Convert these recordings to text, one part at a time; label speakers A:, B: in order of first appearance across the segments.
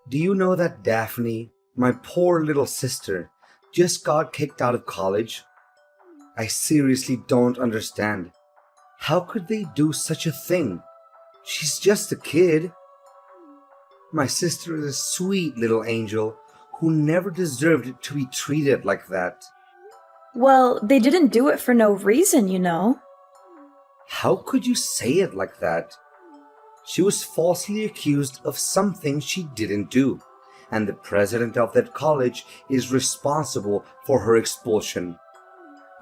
A: Do you know that Daphne, my poor little sister, just got kicked out of college? I seriously don't understand. How could they do such a thing? She's just a kid. My sister is a sweet little angel who never deserved to be treated like that.
B: Well, they didn't do it for no reason, you know.
A: How could you say it like that? She was falsely accused of something she didn't do, and the president of that college is responsible for her expulsion.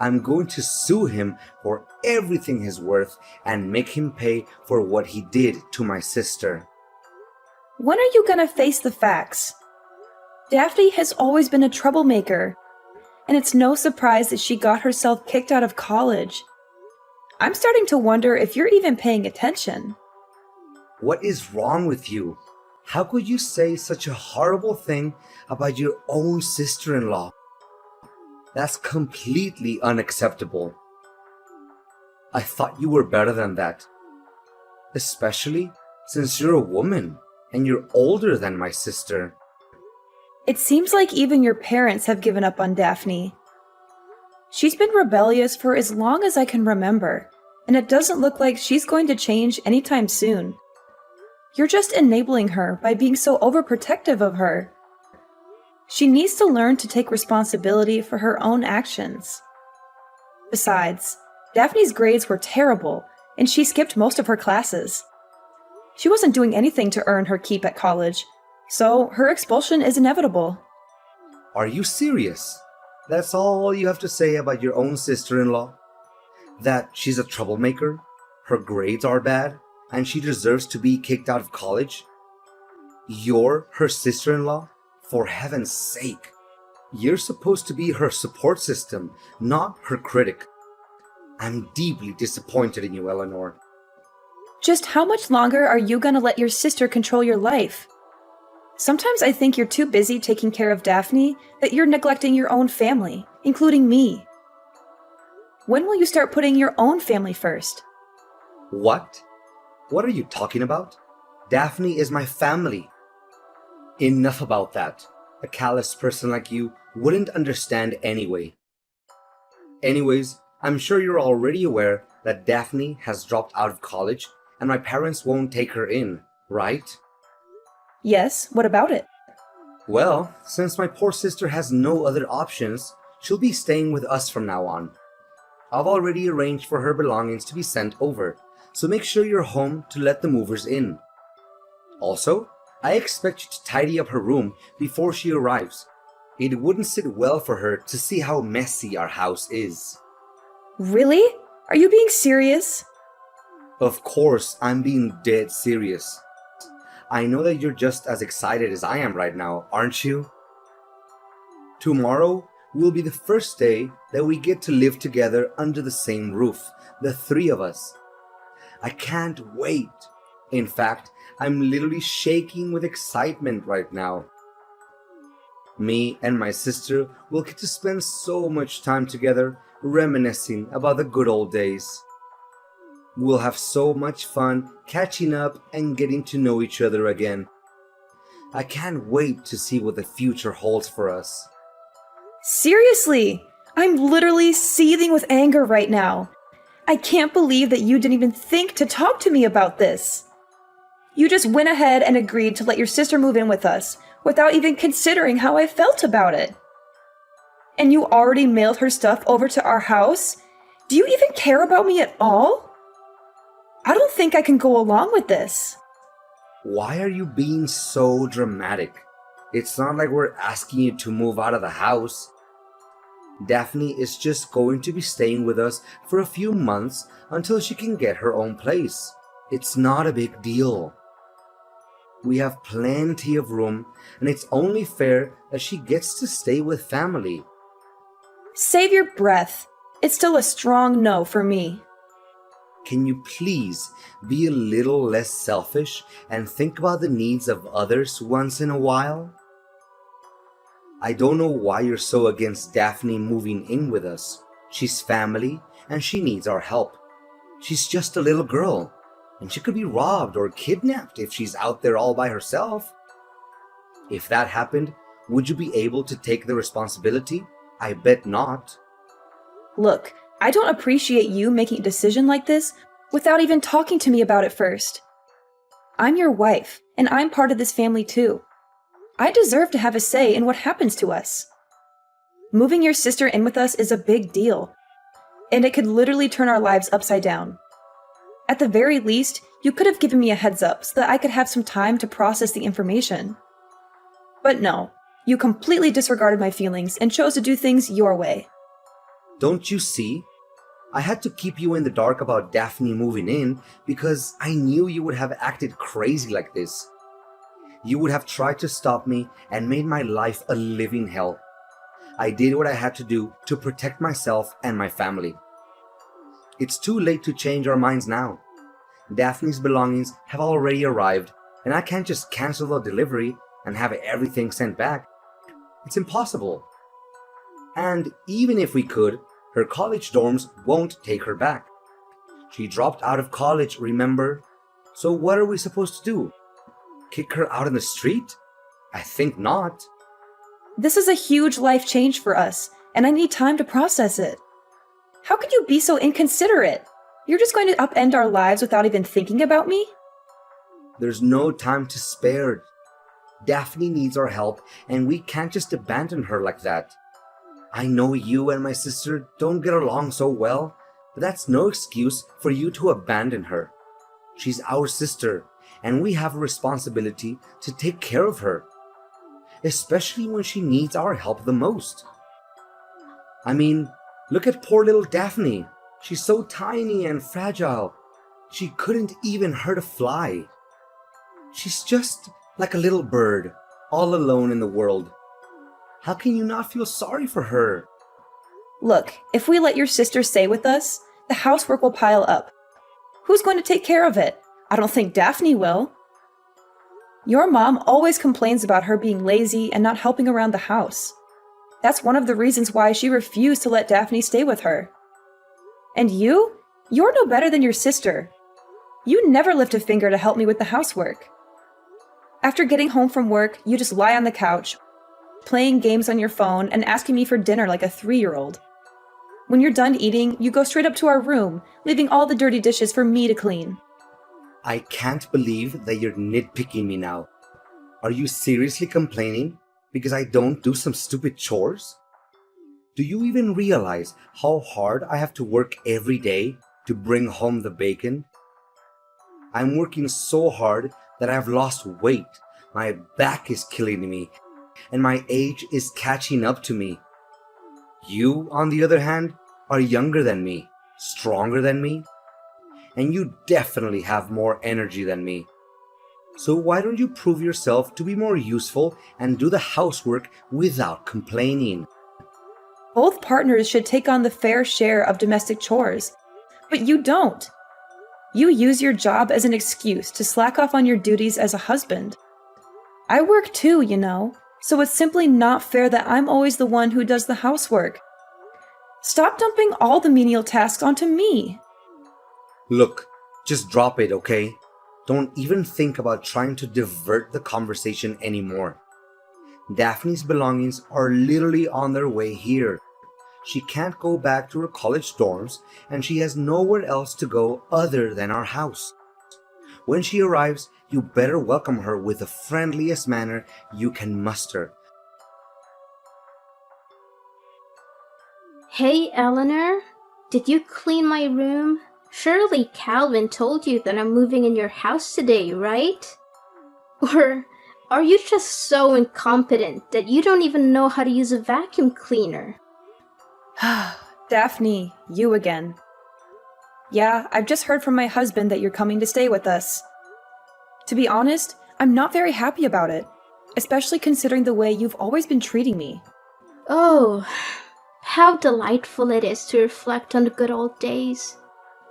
A: I'm going to sue him for everything he's worth and make him pay for what he did to my sister.
B: When are you gonna face the facts? Daphne has always been a troublemaker, and it's no surprise that she got herself kicked out of college. I'm starting to wonder if you're even paying attention.
A: What is wrong with you? How could you say such a horrible thing about your own sister-in-law? That's completely unacceptable. I thought you were better than that. Especially since you're a woman and you're older than my sister.
B: It seems like even your parents have given up on Daphne. She's been rebellious for as long as I can remember, and it doesn't look like she's going to change anytime soon. You're just enabling her by being so overprotective of her. She needs to learn to take responsibility for her own actions. Besides, Daphne's grades were terrible, and she skipped most of her classes. She wasn't doing anything to earn her keep at college, so her expulsion is inevitable.
A: Are you serious? That's all you have to say about your own sister-in-law? That she's a troublemaker, her grades are bad, and she deserves to be kicked out of college? You're her sister-in-law? For heaven's sake. You're supposed to be her support system, not her critic. I'm deeply disappointed in you, Eleanor.
B: Just how much longer are you gonna let your sister control your life? Sometimes I think you're too busy taking care of Daphne that you're neglecting your own family, including me. When will you start putting your own family first?
A: What? What are you talking about? Daphne is my family. Enough about that. A callous person like you wouldn't understand anyway. Anyways, I'm sure you're already aware that Daphne has dropped out of college and my parents won't take her in, right?
B: Yes, what about it?
A: Well, since my poor sister has no other options, she'll be staying with us from now on. I've already arranged for her belongings to be sent over, so make sure you're home to let the movers in. Also, I expect you to tidy up her room before she arrives. It wouldn't sit well for her to see how messy our house is.
B: Really? Are you being serious?
A: Of course, I'm being dead serious. I know that you're just as excited as I am right now, aren't you? Tomorrow will be the first day that we get to live together under the same roof, the three of us. I can't wait. In fact, I'm literally shaking with excitement right now. Me and my sister will get to spend so much time together reminiscing about the good old days. We'll have so much fun catching up and getting to know each other again. I can't wait to see what the future holds for us.
B: Seriously, I'm literally seething with anger right now. I can't believe that you didn't even think to talk to me about this. You just went ahead and agreed to let your sister move in with us without even considering how I felt about it. And you already mailed her stuff over to our house? Do you even care about me at all? I don't think I can go along with this.
A: Why are you being so dramatic? It's not like we're asking you to move out of the house. Daphne is just going to be staying with us for a few months until she can get her own place. It's not a big deal. We have plenty of room, and it's only fair that she gets to stay with family.
B: Save your breath. It's still a strong no for me.
A: Can you please be a little less selfish and think about the needs of others once in a while? I don't know why you're so against Daphne moving in with us. She's family and she needs our help. She's just a little girl, and she could be robbed or kidnapped if she's out there all by herself. If that happened, would you be able to take the responsibility? I bet not.
B: Look, I don't appreciate you making a decision like this without even talking to me about it first. I'm your wife, and I'm part of this family too. I deserve to have a say in what happens to us. Moving your sister in with us is a big deal, and it could literally turn our lives upside down. At the very least, you could have given me a heads up so that I could have some time to process the information. But no, you completely disregarded my feelings and chose to do things your way.
A: Don't you see? I had to keep you in the dark about Daphne moving in because I knew you would have acted crazy like this. You would have tried to stop me and made my life a living hell. I did what I had to do to protect myself and my family. It's too late to change our minds now. Daphne's belongings have already arrived, and I can't just cancel the delivery and have everything sent back. It's impossible. And even if we could, her college dorms won't take her back. She dropped out of college, remember? So what are we supposed to do? Kick her out in the street? I think not.
B: This is a huge life change for us, and I need time to process it. How could you be so inconsiderate? You're just going to upend our lives without even thinking about me?
A: There's no time to spare. Daphne needs our help, and we can't just abandon her like that. I know you and my sister don't get along so well, but that's no excuse for you to abandon her. She's our sister, and we have a responsibility to take care of her, especially when she needs our help the most. I mean, look at poor little Daphne. She's so tiny and fragile. She couldn't even hurt a fly. She's just like a little bird, all alone in the world. How can you not feel sorry for her?
B: Look, if we let your sister stay with us, the housework will pile up. Who's going to take care of it? I don't think Daphne will. Your mom always complains about her being lazy and not helping around the house. That's one of the reasons why she refused to let Daphne stay with her. And you're no better than your sister. You never lift a finger to help me with the housework. After getting home from work, you just lie on the couch, playing games on your phone and asking me for dinner like a 3-year-old. When you're done eating, you go straight up to our room, leaving all the dirty dishes for me to clean.
A: I can't believe that you're nitpicking me now. Are you seriously complaining because I don't do some stupid chores? Do you even realize how hard I have to work every day to bring home the bacon? I'm working so hard that I've lost weight. My back is killing me, and my age is catching up to me. You, on the other hand, are younger than me, stronger than me, and you definitely have more energy than me. So why don't you prove yourself to be more useful and do the housework without complaining?
B: Both partners should take on the fair share of domestic chores, but you don't. You use your job as an excuse to slack off on your duties as a husband. I work too, you know, so it's simply not fair that I'm always the one who does the housework. Stop dumping all the menial tasks onto me.
A: Look, just drop it, okay? Don't even think about trying to divert the conversation anymore. Daphne's belongings are literally on their way here. She can't go back to her college dorms, and she has nowhere else to go other than our house. When she arrives, you better welcome her with the friendliest manner you can muster.
C: Hey, Eleanor, did you clean my room? Surely Calvin told you that I'm moving in your house today, right? Or are you just so incompetent that you don't even know how to use a vacuum cleaner?
B: Daphne, you again. Yeah, I've just heard from my husband that you're coming to stay with us. To be honest, I'm not very happy about it, especially considering the way you've always been treating me.
C: Oh, how delightful it is to reflect on the good old days.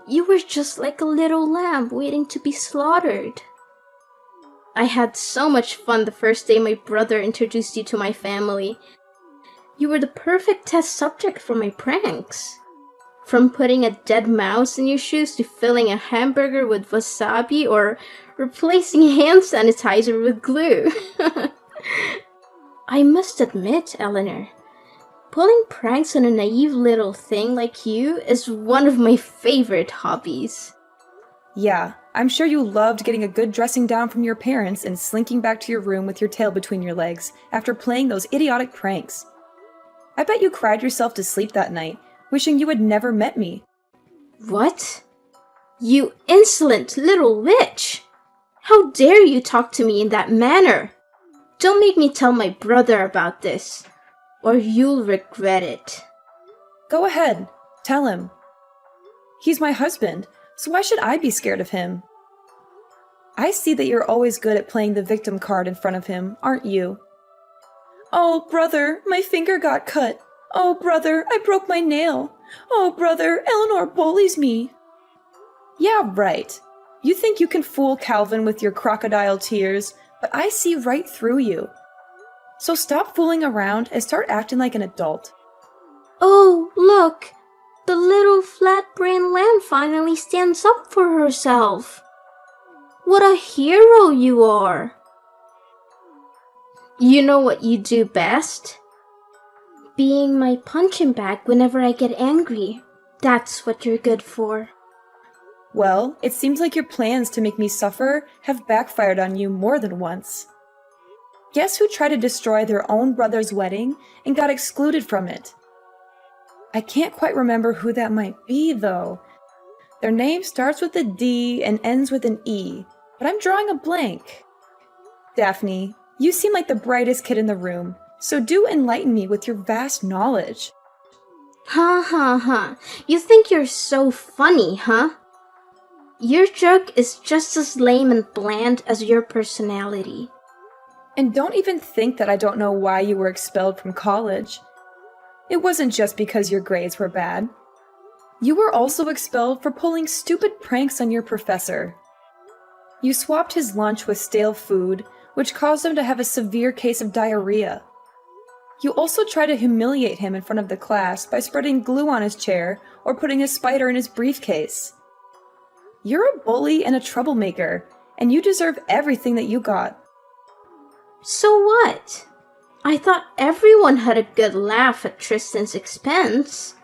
C: You were just like a little lamb waiting to be slaughtered. I had so much fun the first day my brother introduced you to my family. You were the perfect test subject for my pranks. From putting a dead mouse in your shoes to filling a hamburger with wasabi or replacing hand sanitizer with glue. I must admit, Eleanor, pulling pranks on a naive little thing like you is one of my favorite hobbies.
B: Yeah, I'm sure you loved getting a good dressing down from your parents and slinking back to your room with your tail between your legs after playing those idiotic pranks. I bet you cried yourself to sleep that night, wishing you had never met me.
C: What? You insolent little witch! How dare you talk to me in that manner? Don't make me tell my brother about this, or you'll regret it.
B: Go ahead, tell him. He's my husband, so why should I be scared of him? I see that you're always good at playing the victim card in front of him, aren't you? Oh, brother, my finger got cut. Oh, brother, I broke my nail. Oh, brother, Eleanor bullies me. Yeah, right. You think you can fool Calvin with your crocodile tears, but I see right through you. So stop fooling around and start acting like an adult.
C: Oh, look! The little flat-brained lamb finally stands up for herself. What a hero you are! You know what you do best? Being my punching bag whenever I get angry. That's what you're good for.
B: Well, it seems like your plans to make me suffer have backfired on you more than once. Guess who tried to destroy their own brother's wedding and got excluded from it? I can't quite remember who that might be, though. Their name starts with a D and ends with an E, but I'm drawing a blank. Daphne, you seem like the brightest kid in the room, so do enlighten me with your vast knowledge.
C: Ha ha ha. You think you're so funny, huh? Your joke is just as lame and bland as your personality.
B: And don't even think that I don't know why you were expelled from college. It wasn't just because your grades were bad. You were also expelled for pulling stupid pranks on your professor. You swapped his lunch with stale food, which caused him to have a severe case of diarrhea. You also tried to humiliate him in front of the class by spreading glue on his chair or putting a spider in his briefcase. You're a bully and a troublemaker, and you deserve everything that you got.
C: So what? I thought everyone had a good laugh at Tristan's expense.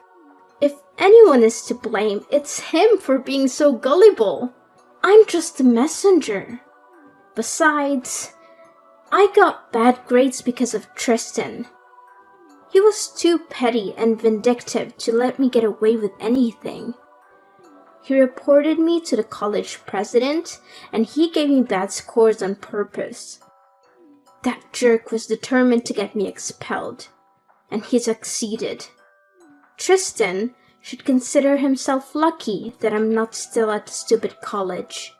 C: If anyone is to blame, it's him for being so gullible. I'm just a messenger. Besides, I got bad grades because of Tristan. He was too petty and vindictive to let me get away with anything. He reported me to the college president, and he gave me bad scores on purpose. That jerk was determined to get me expelled, and he succeeded. Tristan should consider himself lucky that I'm not still at the stupid college.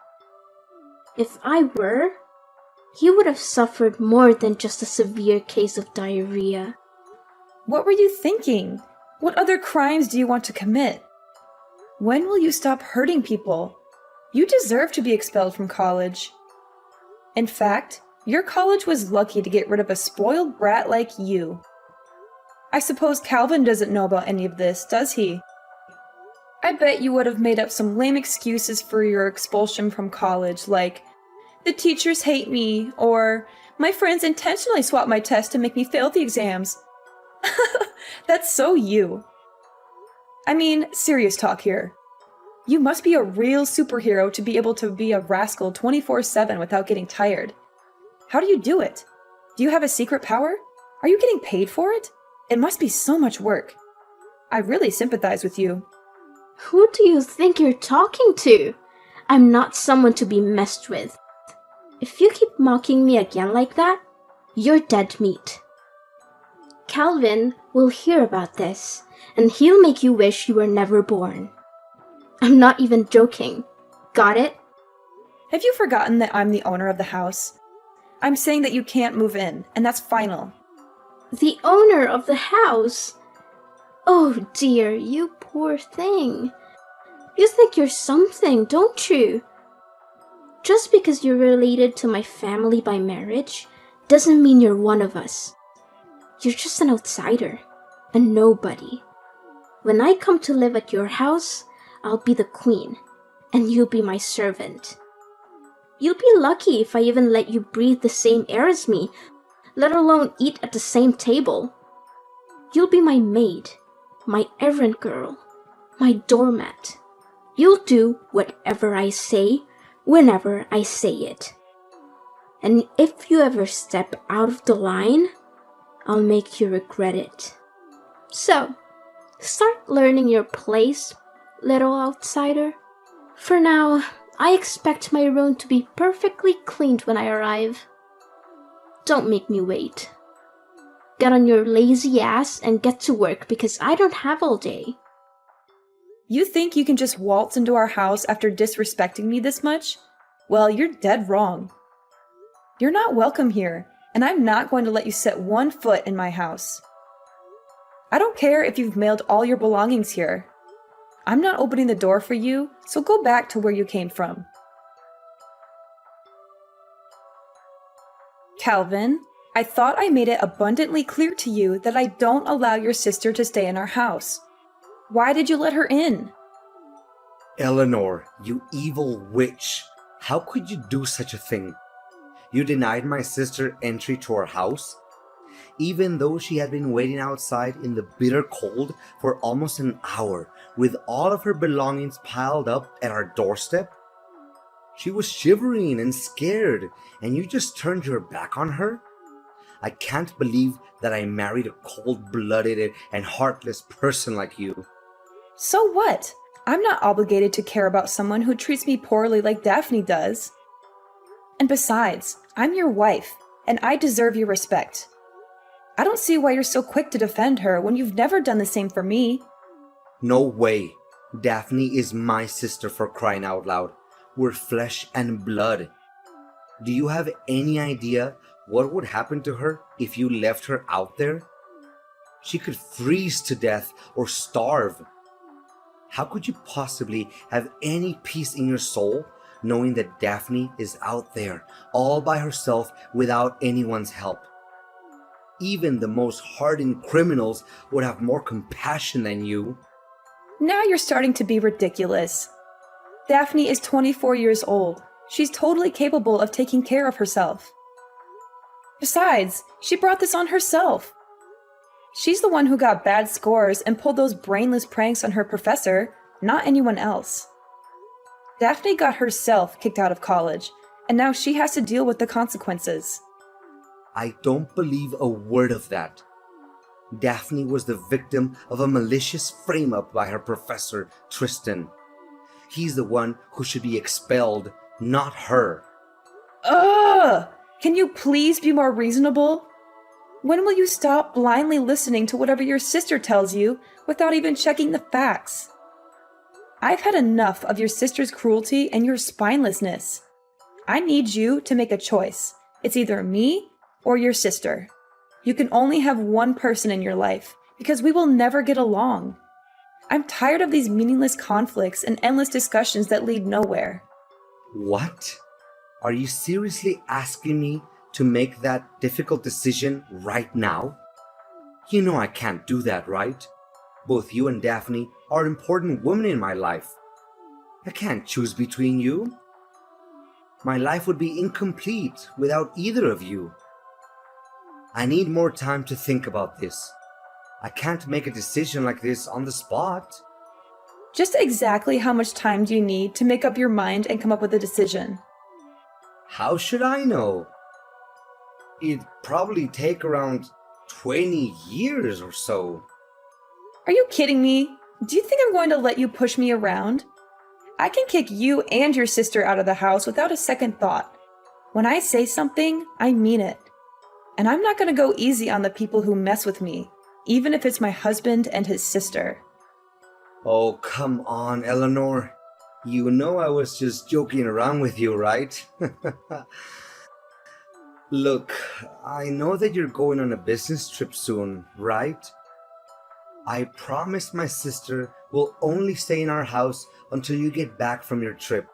C: If I were, he would have suffered more than just a severe case of diarrhea.
B: What were you thinking? What other crimes do you want to commit? When will you stop hurting people? You deserve to be expelled from college. In fact, your college was lucky to get rid of a spoiled brat like you. I suppose Calvin doesn't know about any of this, does he? I bet you would have made up some lame excuses for your expulsion from college, like, the teachers hate me, or my friends intentionally swap my test to make me fail the exams. That's so you. I mean, serious talk here. You must be a real superhero to be able to be a rascal 24/7 without getting tired. How do you do it? Do you have a secret power? Are you getting paid for it? It must be so much work. I really sympathize with you.
C: Who do you think you're talking to? I'm not someone to be messed with. If you keep mocking me again like that, you're dead meat. Calvin will hear about this, and he'll make you wish you were never born. I'm not even joking. Got it?
B: Have you forgotten that I'm the owner of the house? I'm saying that you can't move in, and that's final.
C: The owner of the house? Oh dear, you poor thing. You think you're something, don't you? Just because you're related to my family by marriage doesn't mean you're one of us. You're just an outsider, a nobody. When I come to live at your house, I'll be the queen, and you'll be my servant. You'll be lucky if I even let you breathe the same air as me, let alone eat at the same table. You'll be my maid, my errand girl, my doormat. You'll do whatever I say, whenever I say it. And if you ever step out of the line, I'll make you regret it. So, start learning your place, little outsider. For now, I expect my room to be perfectly cleaned when I arrive. Don't make me wait. Get on your lazy ass and get to work because I don't have all day.
B: You think you can just waltz into our house after disrespecting me this much? Well, you're dead wrong. You're not welcome here, and I'm not going to let you set one foot in my house. I don't care if you've mailed all your belongings here. I'm not opening the door for you, so go back to where you came from. Calvin, I thought I made it abundantly clear to you that I don't allow your sister to stay in our house. Why did you let her in?
A: Eleanor, you evil witch. How could you do such a thing? You denied my sister entry to our house, even though she had been waiting outside in the bitter cold for almost an hour with all of her belongings piled up at our doorstep. She was shivering and scared, and you just turned your back on her? I can't believe that I married a cold-blooded and heartless person like you.
B: So what? I'm not obligated to care about someone who treats me poorly like Daphne does. And besides, I'm your wife, and I deserve your respect. I don't see why you're so quick to defend her when you've never done the same for me.
A: No way. Daphne is my sister, for crying out loud. We're flesh and blood. Do you have any idea what would happen to her if you left her out there? She could freeze to death or starve. How could you possibly have any peace in your soul knowing that Daphne is out there all by herself without anyone's help? Even the most hardened criminals would have more compassion than you.
B: Now you're starting to be ridiculous. Daphne is 24 years old. She's totally capable of taking care of herself. Besides, she brought this on herself. She's the one who got bad scores and pulled those brainless pranks on her professor, not anyone else. Daphne got herself kicked out of college, and now she has to deal with the consequences.
A: I don't believe a word of that. Daphne was the victim of a malicious frame-up by her professor, Tristan. He's the one who should be expelled, not her.
B: Ugh! Can you please be more reasonable? When will you stop blindly listening to whatever your sister tells you without even checking the facts? I've had enough of your sister's cruelty and your spinelessness. I need you to make a choice. It's either me or your sister. You can only have one person in your life because we will never get along. I'm tired of these meaningless conflicts and endless discussions that lead nowhere.
A: What? Are you seriously asking me to make that difficult decision right now? You know I can't do that, right? Both you and Daphne are important women in my life. I can't choose between you. My life would be incomplete without either of you. I need more time to think about this. I can't make a decision like this on the spot.
B: Just exactly how much time do you need to make up your mind and come up with a decision?
A: How should I know? It'd probably take around 20 years or so.
B: Are you kidding me? Do you think I'm going to let you push me around? I can kick you and your sister out of the house without a second thought. When I say something, I mean it. And I'm not going to go easy on the people who mess with me, even if it's my husband and his sister.
A: Oh, come on, Eleanor. You know I was just joking around with you, right? Look, I know that you're going on a business trip soon, right? I promised my sister will only stay in our house until you get back from your trip.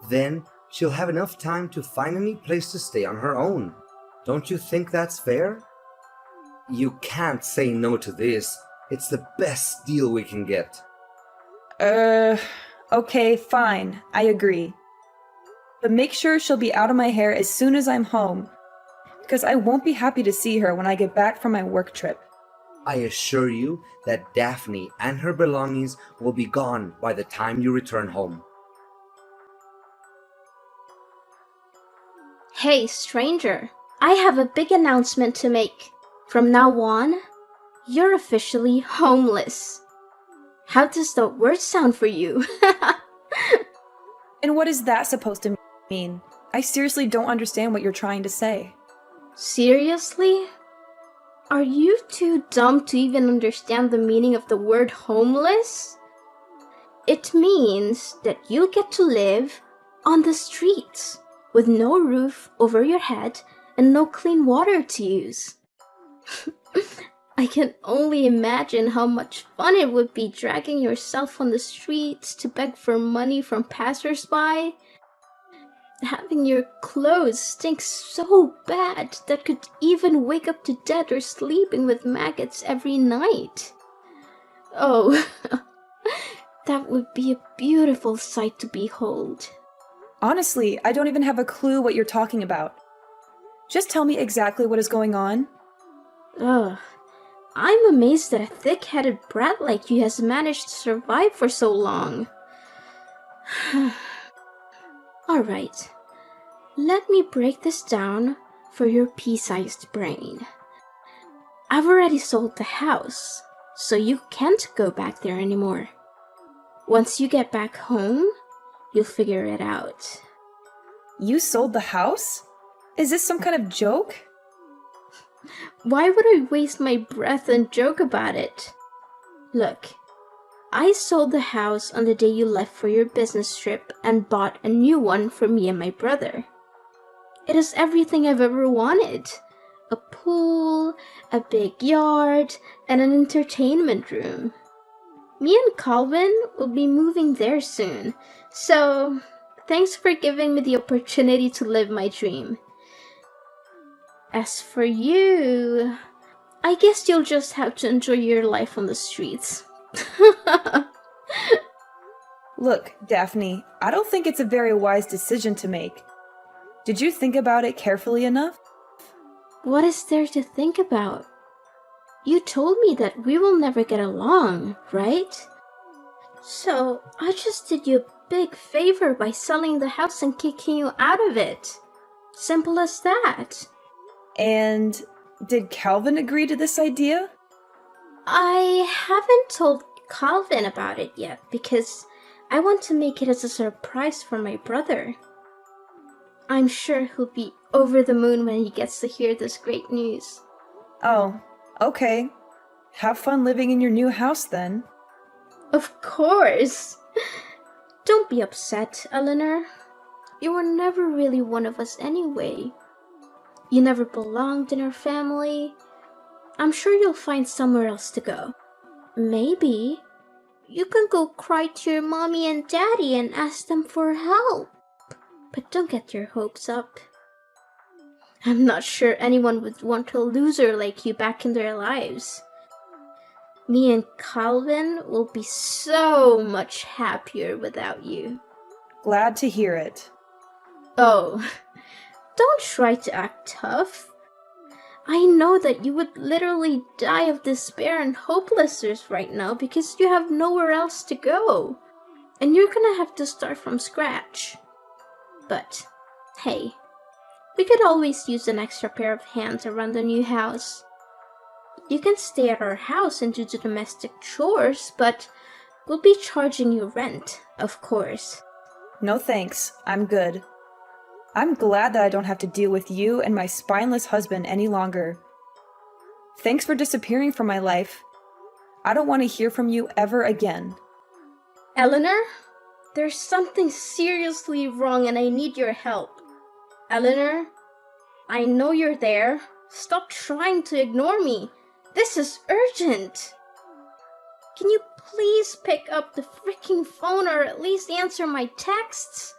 A: Then she'll have enough time to find any place to stay on her own. Don't you think that's fair? You can't say no to this. It's the best deal we can get.
B: Okay, fine. I agree. But make sure she'll be out of my hair as soon as I'm home. because I won't be happy to see her when I get back from my work trip.
A: I assure you that Daphne and her belongings will be gone by the time you return home.
C: Hey, stranger, I have a big announcement to make. From now on, you're officially homeless. How does that word sound for you?
B: And what is that supposed to mean? I seriously don't understand what you're trying to say.
C: Seriously? Are you too dumb to even understand the meaning of the word homeless? It means that you get to live on the streets with no roof over your head and no clean water to use. I can only imagine how much fun it would be dragging yourself on the streets to beg for money from passersby. Having your clothes stink so bad that could even wake up to death or sleeping with maggots every night. Oh, that would be a beautiful sight to behold.
B: Honestly, I don't even have a clue what you're talking about. Just tell me exactly what is going on.
C: Ugh. I'm amazed that a thick-headed brat like you has managed to survive for so long. Alright, let me break this down for your pea-sized brain. I've already sold the house, so you can't go back there anymore. Once you get back home, you'll figure it out.
B: You sold the house? Is this some kind of joke?
C: Why would I waste my breath and joke about it? Look, I sold the house on the day you left for your business trip and bought a new one for me and my brother. It has everything I've ever wanted. A pool, a big yard, and an entertainment room. Me and Calvin will be moving there soon, so thanks for giving me the opportunity to live my dream. As for you, I guess you'll just have to enjoy your life on the streets.
B: Look, Daphne, I don't think it's a very wise decision to make. Did you think about it carefully enough?
C: What is there to think about? You told me that we will never get along, right? So I just did you a big favor by selling the house and kicking you out of it. Simple as that.
B: And did Calvin agree to this idea?
C: I haven't told Calvin about it yet because I want to make it as a surprise for my brother. I'm sure he'll be over the moon when he gets to hear this great news.
B: Oh, okay. Have fun living in your new house then.
C: Of course! Don't be upset, Eleanor. You were never really one of us anyway. You never belonged in our family. I'm sure you'll find somewhere else to go. Maybe you can go cry to your mommy and daddy and ask them for help. But don't get your hopes up. I'm not sure anyone would want a loser like you back in their lives. Me and Calvin will be so much happier without you.
B: Glad to hear it.
C: Oh, don't try to act tough. I know that you would literally die of despair and hopelessness right now because you have nowhere else to go. And you're gonna have to start from scratch. But, hey, we could always use an extra pair of hands around the new house. You can stay at our house and do the domestic chores, but we'll be charging you rent, of course.
B: No thanks, I'm good. I'm glad that I don't have to deal with you and my spineless husband any longer. Thanks for disappearing from my life. I don't want to hear from you ever again.
C: Eleanor, there's something seriously wrong and I need your help. Eleanor, I know you're there. Stop trying to ignore me. This is urgent. Can you please pick up the freaking phone or at least answer my texts?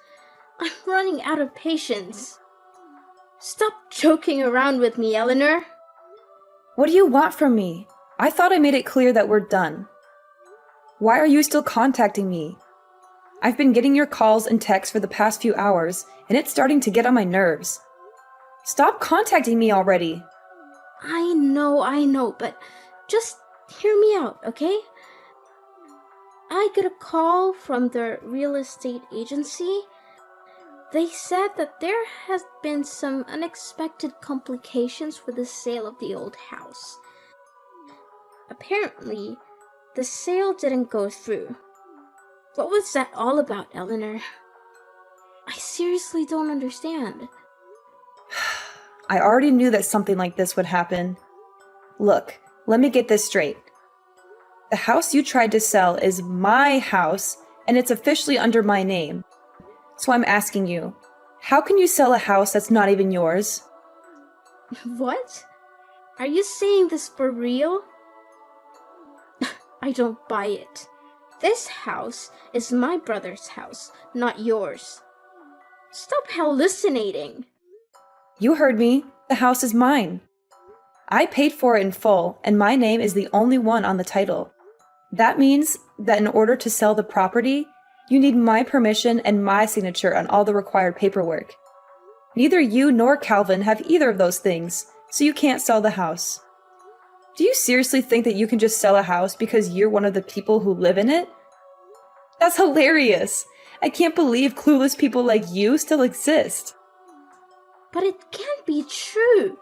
C: I'm running out of patience. Stop joking around with me, Eleanor.
B: What do you want from me? I thought I made it clear that we're done. Why are you still contacting me? I've been getting your calls and texts for the past few hours, and it's starting to get on my nerves. Stop contacting me already.
C: I know, but just hear me out, okay? I got a call from the real estate agency. They said that there has been some unexpected complications with the sale of the old house. Apparently, the sale didn't go through. What was that all about, Eleanor? I seriously don't understand.
B: I already knew that something like this would happen. Look, let me get this straight. The house you tried to sell is my house, and it's officially under my name. So I'm asking you, how can you sell a house that's not even yours?
C: What? Are you saying this for real? I don't buy it. This house is my brother's house, not yours. Stop hallucinating.
B: You heard me. The house is mine. I paid for it in full, and my name is the only one on the title. That means that in order to sell the property, you need my permission and my signature on all the required paperwork. Neither you nor Calvin have either of those things, so you can't sell the house. Do you seriously think that you can just sell a house because you're one of the people who live in it? That's hilarious! I can't believe clueless people like you still exist.
C: But it can't be true.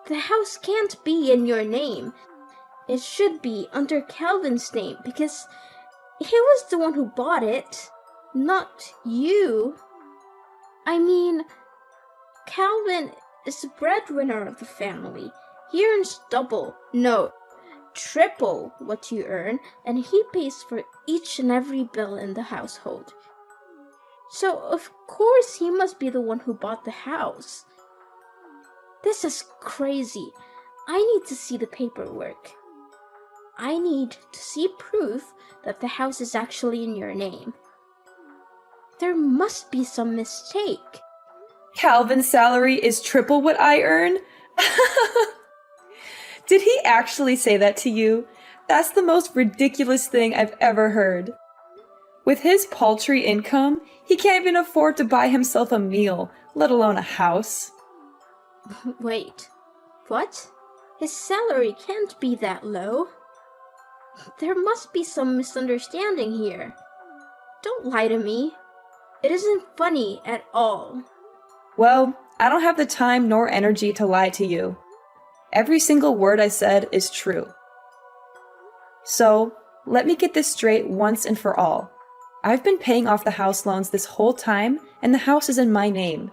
C: The house can't be in your name. It should be under Calvin's name because he was the one who bought it, not you. I mean, Calvin is the breadwinner of the family. He earns double, no, triple what you earn, and he pays for each and every bill in the household. So, of course, he must be the one who bought the house. This is crazy. I need to see the paperwork. I need to see proof that the house is actually in your name. There must be some mistake.
B: Calvin's salary is triple what I earn? Did he actually say that to you? That's the most ridiculous thing I've ever heard. With his paltry income, he can't even afford to buy himself a meal, let alone a house.
C: Wait, what? His salary can't be that low. There must be some misunderstanding here. Don't lie to me. It isn't funny at all.
B: Well, I don't have the time nor energy to lie to you. Every single word I said is true. So, let me get this straight once and for all. I've been paying off the house loans this whole time, and the house is in my name.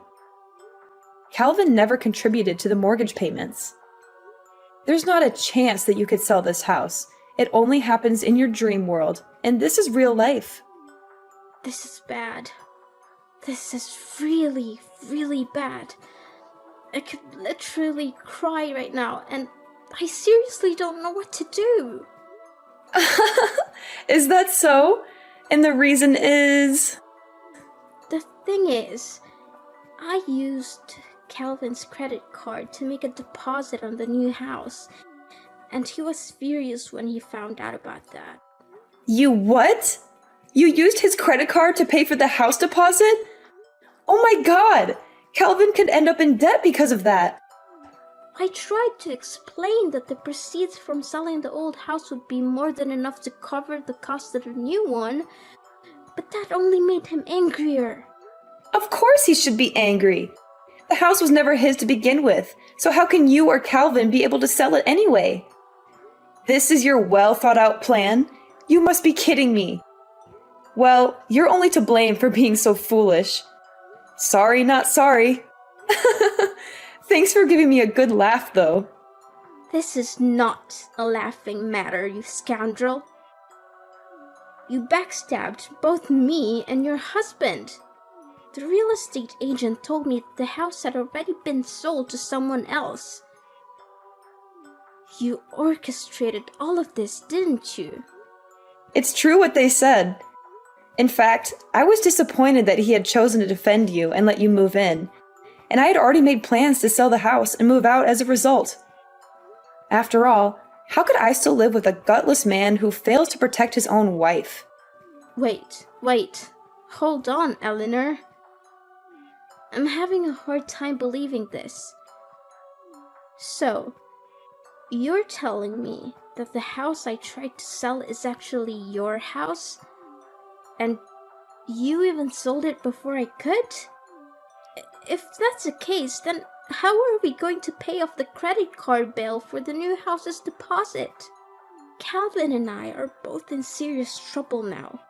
B: Calvin never contributed to the mortgage payments. There's not a chance that you could sell this house. It only happens in your dream world, and this is real life.
C: This is bad. This is really, really bad. I could literally cry right now, and I seriously don't know what to do.
B: Is that so? And the reason is...
C: The thing is, I used Calvin's credit card to make a deposit on the new house, and he was furious when he found out about that.
B: You what? You used his credit card to pay for the house deposit? Oh my god! Calvin could end up in debt because of that.
C: I tried to explain that the proceeds from selling the old house would be more than enough to cover the cost of the new one, but that only made him angrier.
B: Of course he should be angry. The house was never his to begin with, so how can you or Calvin be able to sell it anyway? This is your well-thought-out plan? You must be kidding me. Well, you're only to blame for being so foolish. Sorry, not sorry. Thanks for giving me a good laugh, though.
C: This is not a laughing matter, you scoundrel. You backstabbed both me and your husband. The real estate agent told me the house had already been sold to someone else. You orchestrated all of this, didn't you?
B: It's true what they said. In fact, I was disappointed that he had chosen to defend you and let you move in, and I had already made plans to sell the house and move out as a result. After all, how could I still live with a gutless man who fails to protect his own wife?
C: Wait. Hold on, Eleanor. I'm having a hard time believing this. So, you're telling me that the house I tried to sell is actually your house? And you even sold it before I could? If that's the case, then how are we going to pay off the credit card bill for the new house's deposit? Calvin and I are both in serious trouble now.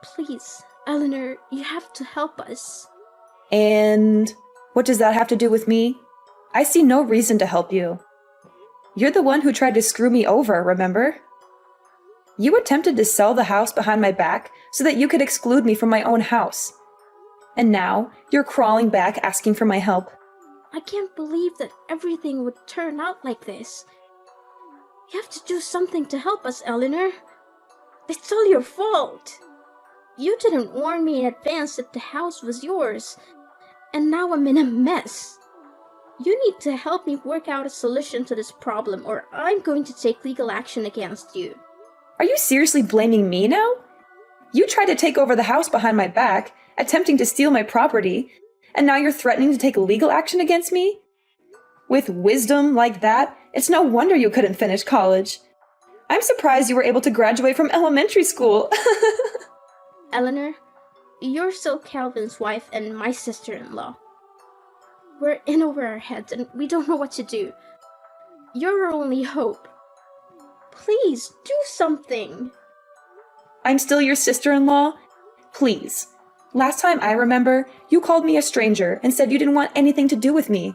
C: Please, Eleanor, you have to help us.
B: And what does that have to do with me? I see no reason to help you. You're the one who tried to screw me over, remember? You attempted to sell the house behind my back so that you could exclude me from my own house. And now you're crawling back asking for my help.
C: I can't believe that everything would turn out like this. You have to do something to help us, Eleanor. It's all your fault. You didn't warn me in advance that the house was yours, and now I'm in a mess. You need to help me work out a solution to this problem, or I'm going to take legal action against you.
B: Are you seriously blaming me now? You tried to take over the house behind my back, attempting to steal my property, and now you're threatening to take legal action against me? With wisdom like that, it's no wonder you couldn't finish college. I'm surprised you were able to graduate from elementary school.
C: Eleanor, you're still Calvin's wife and my sister-in-law. We're in over our heads and we don't know what to do. You're our only hope. Please, do something.
B: I'm still your sister-in-law? Please. Last time I remember, you called me a stranger and said you didn't want anything to do with me.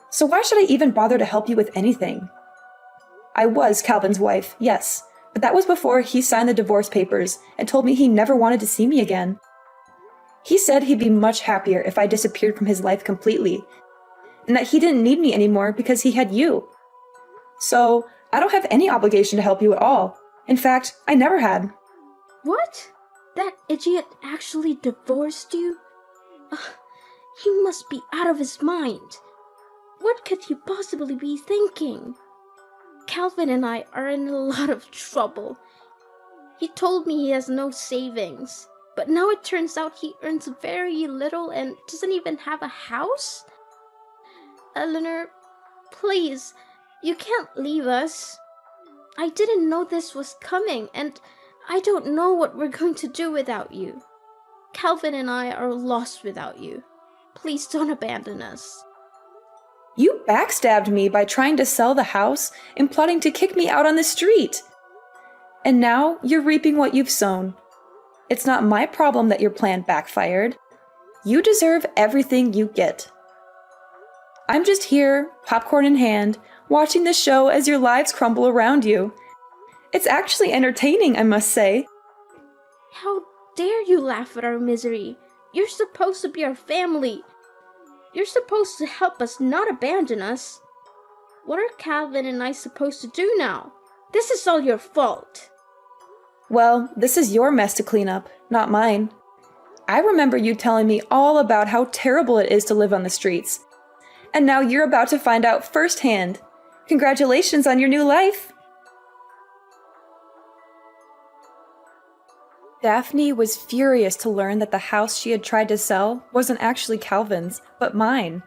B: So why should I even bother to help you with anything? I was Calvin's wife, yes, but that was before he signed the divorce papers and told me he never wanted to see me again. He said he'd be much happier if I disappeared from his life completely, and that he didn't need me anymore because he had you. So, I don't have any obligation to help you at all. In fact, I never had.
C: What? That idiot actually divorced you? Ugh, he must be out of his mind. What could he possibly be thinking? Calvin and I are in a lot of trouble. He told me he has no savings, but now it turns out he earns very little and doesn't even have a house? Eleanor, please, you can't leave us. I didn't know this was coming, and I don't know what we're going to do without you. Calvin and I are lost without you. Please don't abandon us.
B: You backstabbed me by trying to sell the house and plotting to kick me out on the street. And now you're reaping what you've sown. It's not my problem that your plan backfired. You deserve everything you get. I'm just here, popcorn in hand, watching the show as your lives crumble around you. It's actually entertaining, I must say.
C: How dare you laugh at our misery? You're supposed to be our family. You're supposed to help us, not abandon us. What are Calvin and I supposed to do now? This is all your fault.
B: Well, this is your mess to clean up, not mine. I remember you telling me all about how terrible it is to live on the streets. And now you're about to find out firsthand. Congratulations on your new life! Daphne was furious to learn that the house she had tried to sell wasn't actually Calvin's, but mine.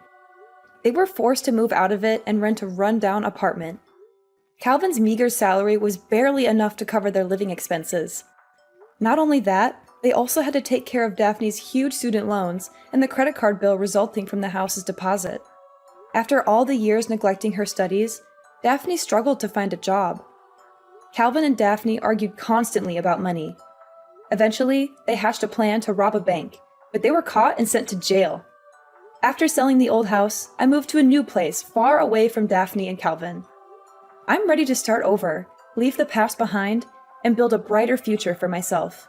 B: They were forced to move out of it and rent a run-down apartment. Calvin's meager salary was barely enough to cover their living expenses. Not only that, they also had to take care of Daphne's huge student loans and the credit card bill resulting from the house's deposit. After all the years neglecting her studies, Daphne struggled to find a job. Calvin and Daphne argued constantly about money. Eventually, they hatched a plan to rob a bank, but they were caught and sent to jail. After selling the old house, I moved to a new place far away from Daphne and Calvin. I'm ready to start over, leave the past behind, and build a brighter future for myself.